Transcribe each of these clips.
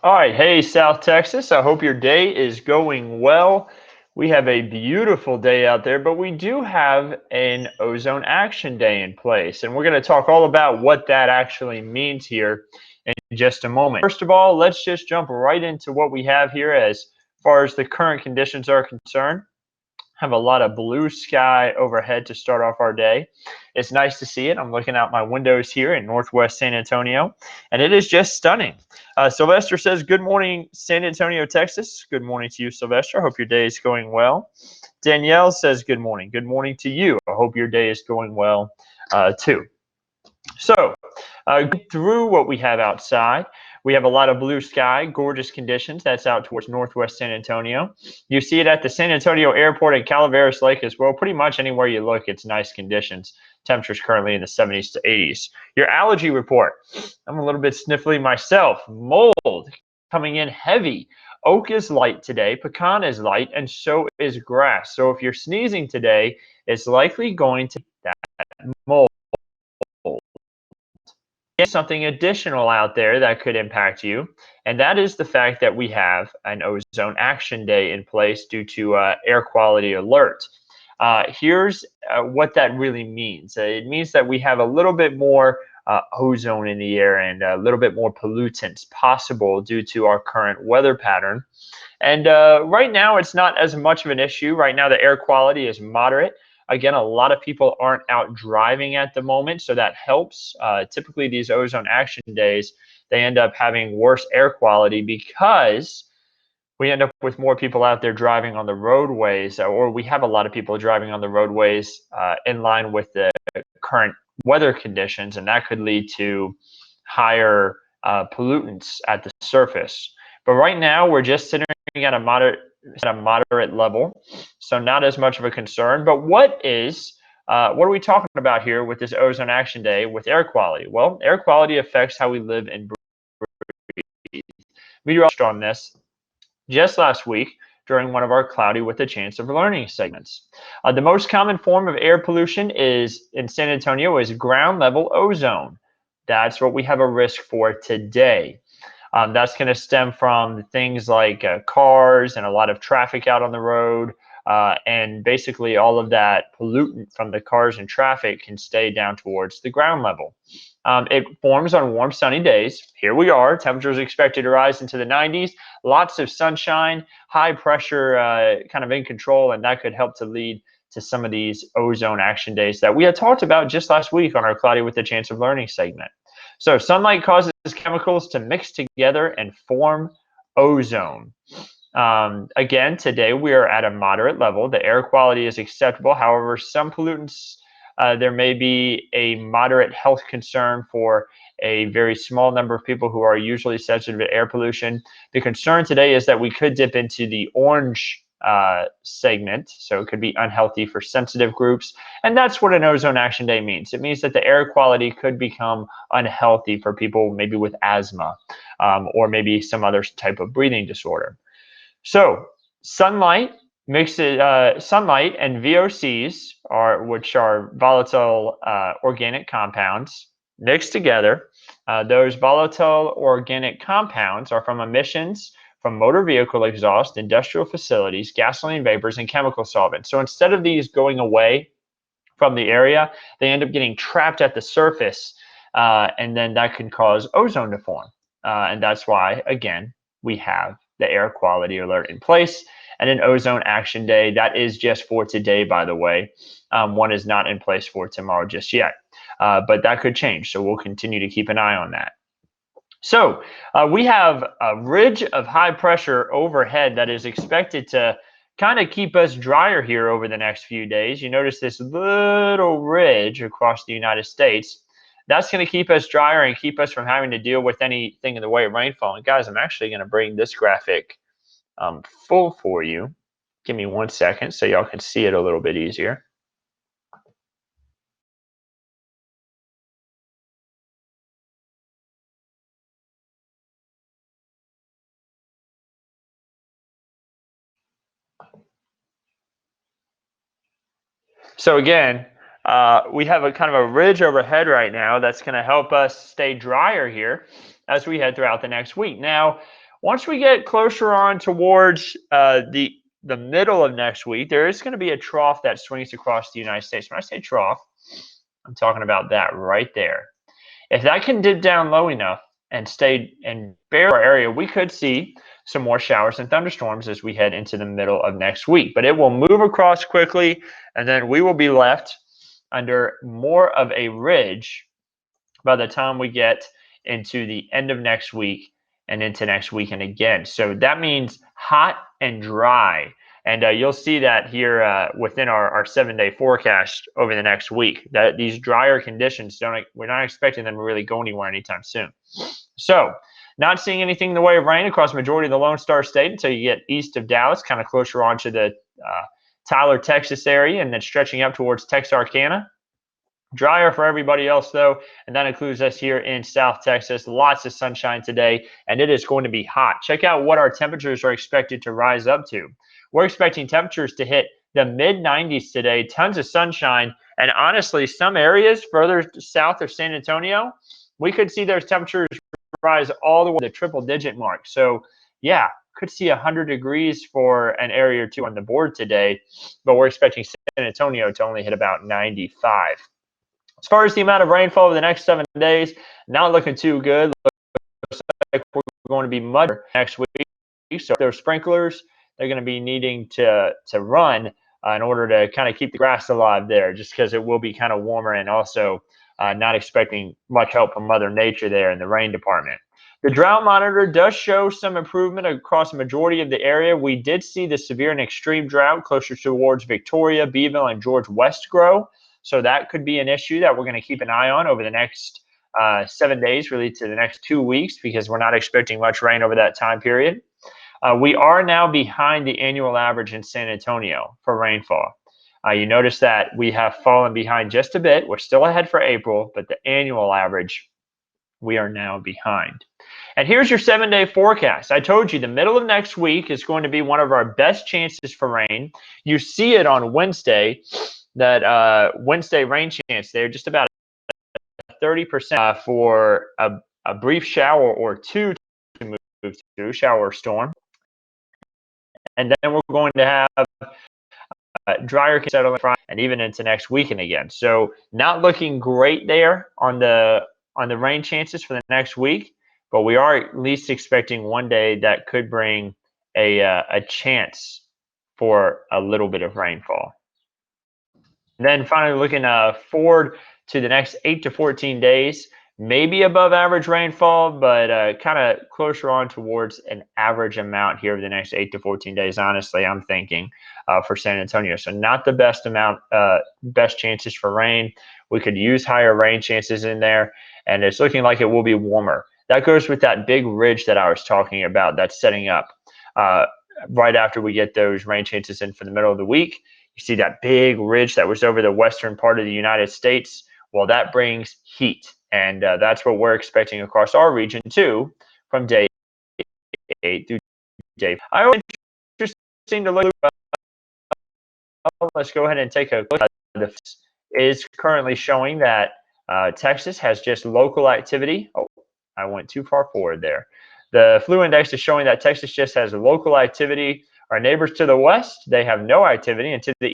All right, hey South Texas, I hope your day is going well. We have a beautiful day out there, but we do have an ozone action day in place, and we're going to talk all about what that actually means here in just a moment. First of all, let's just jump right into what we have here as far as the current conditions are concerned. Have a lot of blue sky overhead to start off our day. It's nice to see it. I'm looking out my windows here in Northwest San Antonio, and it is just stunning. Sylvester says, good morning, San Antonio, Texas. Good morning to you, Sylvester. I hope your day is going well. Danielle says, good morning. Good morning to you. I hope your day is going well, too. So, through what we have outside, we have a lot of blue sky, gorgeous conditions. That's out towards northwest San Antonio. You see it at the San Antonio Airport and Calaveras Lake as well. Pretty much anywhere you look, it's nice conditions. Temperatures currently in the 70s to 80s. Your allergy report. I'm a little bit sniffly myself. Mold coming in heavy. Oak is light today, pecan is light, and so is grass. So if you're sneezing today, it's likely going to be that mold. Something additional out there that could impact you, and that is the fact that we have an ozone action day in place due to air quality alert. Here's what that really means. It means that we have a little bit more ozone in the air and a little bit more pollutants possible due to our current weather pattern. And right now, it's not as much of an issue. Right now, the air quality is moderate. Again, a lot of people aren't out driving at the moment, so that helps. Typically, these ozone action days, they end up having worse air quality because we end up with more people out there driving on the roadways, or we have a lot of people driving on the roadways in line with the current weather conditions, and that could lead to higher pollutants at the surface. But right now, we're just sitting at a moderate level, so not as much of a concern. But what are we talking about here with this ozone action day with air quality? Well, air quality affects how we live and breathe. We touched on this just last week during one of our Cloudy with a Chance of Learning segments. The most common form of air pollution is in San Antonio is ground level ozone. That's what we have a risk for today. That's going to stem from things like cars and a lot of traffic out on the road. And basically all of that pollutant from the cars and traffic can stay down towards the ground level. It forms on warm, sunny days. Here we are. Temperatures expected to rise into the 90s. Lots of sunshine, high pressure kind of in control, and that could help to lead to some of these ozone action days that we had talked about just last week on our Cloudy with a Chance of Learning segment. So sunlight causes chemicals to mix together and form ozone. Again, today we are at a moderate level. The air quality is acceptable. However, some pollutants, there may be a moderate health concern for a very small number of people who are usually sensitive to air pollution. The concern today is that we could dip into the orange segment, so it could be unhealthy for sensitive groups, and that's what an ozone action day means. It means that the air quality could become unhealthy for people maybe with asthma or maybe some other type of breathing disorder. So sunlight sunlight and VOCs which are volatile organic compounds mixed together. Those volatile organic compounds are from emissions from motor vehicle exhaust, industrial facilities, gasoline vapors, and chemical solvents. So instead of these going away from the area, they end up getting trapped at the surface, and then that can cause ozone to form. And that's why, again, we have the air quality alert in place and an ozone action day. That is just for today, by the way. One is not in place for tomorrow just yet, but that could change. So we'll continue to keep an eye on that. So we have a ridge of high pressure overhead that is expected to kind of keep us drier here over the next few days. You notice this little ridge across the United States. That's going to keep us drier and keep us from having to deal with anything in the way of rainfall. And guys, I'm actually going to bring this graphic full for you. Give me 1 second so y'all can see it a little bit easier. So again, we have a kind of a ridge overhead right now that's going to help us stay drier here as we head throughout the next week. Now, Once we get closer on towards the middle of next week, there is going to be a trough that swings across the United States. When I say trough, I'm talking about that right there. If that can dip down low enough and stay in bare area, we could see some more showers and thunderstorms as we head into the middle of next week. But it will move across quickly, and then we will be left under more of a ridge by the time we get into the end of next week and into next weekend again. So that means hot and dry. And you'll see that here within our 7-day forecast over the next week. That these drier conditions we're not expecting them to really go anywhere anytime soon. So not seeing anything in the way of rain across the majority of the Lone Star State until you get east of Dallas, kind of closer onto the Tyler, Texas area, and then stretching up towards Texarkana. Drier for everybody else, though, and that includes us here in South Texas. Lots of sunshine today, and it is going to be hot. Check out what our temperatures are expected to rise up to. We're expecting temperatures to hit the mid-90s today, tons of sunshine, and honestly, some areas further south of San Antonio, we could see those temperatures rise all the way to the triple-digit mark. So, yeah, could see 100 degrees for an area or two on the board today, but we're expecting San Antonio to only hit about 95. As far as the amount of rainfall over the next 7 days, not looking too good. Looks like we're going to be muddy next week. So those sprinklers, they're going to be needing to run in order to kind of keep the grass alive there, just because it will be kind of warmer, and also not expecting much help from Mother Nature there in the rain department. The drought monitor does show some improvement across the majority of the area. We did see the severe and extreme drought closer towards Victoria, Beeville, and George West grow. So that could be an issue that we're going to keep an eye on over the next 7 days, really to the next 2 weeks, because we're not expecting much rain over that time period. We are now behind the annual average in San Antonio for rainfall. You notice that we have fallen behind just a bit. We're still ahead for April, but the annual average, we are now behind. And here's your 7-day forecast. I told you the middle of next week is going to be one of our best chances for rain. You see it on Wednesday. That Wednesday rain chance there, just about 30% for a brief shower or two to move through, shower or storm. And then we're going to have drier settling and even into next weekend again. So not looking great there on the rain chances for the next week, but we are at least expecting one day that could bring a chance for a little bit of rainfall. And then finally looking forward to the next 8 to 14 days, maybe above average rainfall, but kind of closer on towards an average amount here over the next 8 to 14 days, honestly, I'm thinking, for San Antonio. So not the best amount, best chances for rain. We could use higher rain chances in there, and it's looking like it will be warmer. That goes with that big ridge that I was talking about that's setting up right after we get those rain chances in for the middle of the week. You see that big ridge that was over the western part of the United States? Well, that brings heat, and that's what we're expecting across our region too, from day 8 through day 5. I always interesting to look. Let's go ahead and take a look at this. Is currently showing that Texas has just local activity. Oh, I went too far forward there. The flu index is showing that Texas just has local activity. Our neighbors to the west, they have no activity, and to the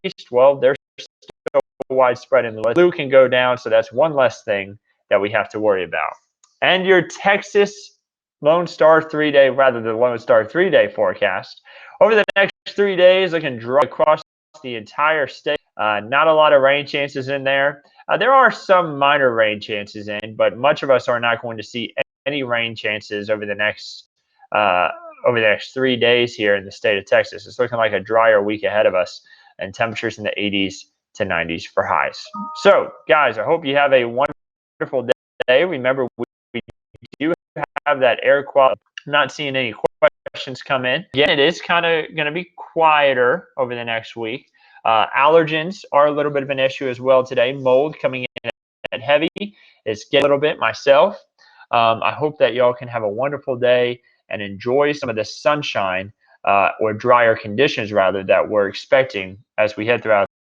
east, well, they're still widespread in the west. Flu can go down, so that's one less thing that we have to worry about. And your Texas Lone Star 3-day, rather the Lone Star 3-day forecast. Over the next 3 days, looking dry across the entire state. Not a lot of rain chances in there. There are some minor rain chances in, but much of us are not going to see any rain chances over the next 3 days here in the state of Texas. It's looking like a drier week ahead of us, and temperatures in the 80s to 90s for highs. So, guys, I hope you have a wonderful day. Remember, we do have that air quality. I'm not seeing any questions come in. Again, it is kind of going to be quieter over the next week. Allergens are a little bit of an issue as well today. Mold coming in at heavy. It's getting a little bit myself. I hope that y'all can have a wonderful day and enjoy some of the sunshine or drier conditions, rather, that we're expecting as we head throughout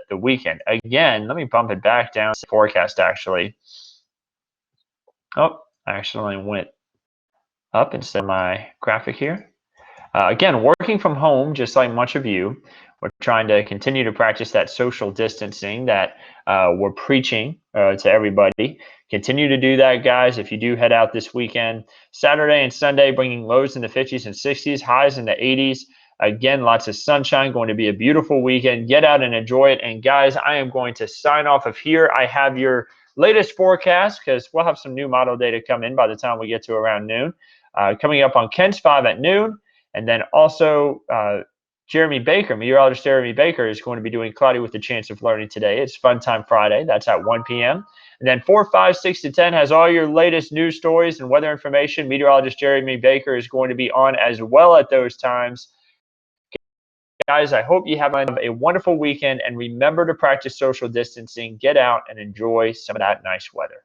the weekend. Again, let me bump it back down to the forecast, actually. Oh, I actually went up instead of my graphic here. Again, working from home, just like much of you, we're trying to continue to practice that social distancing that we're preaching to everybody. Continue to do that, guys. If you do head out this weekend, Saturday and Sunday, bringing lows in the 50s and 60s, highs in the 80s. Again, lots of sunshine, going to be a beautiful weekend. Get out and enjoy it. And guys, I am going to sign off of here. I have your latest forecast because we'll have some new model data come in by the time we get to around noon. Coming up on Ken's 5 at noon. And then also, Jeremy Baker, meteorologist Jeremy Baker, is going to be doing Cloudy with a Chance of Learning today. It's Fun Time Friday. That's at 1 p.m. And then 4, 5, 6 to 10 has all your latest news stories and weather information. Meteorologist Jeremy Baker is going to be on as well at those times. Guys, I hope you have a wonderful weekend, and remember to practice social distancing. Get out and enjoy some of that nice weather.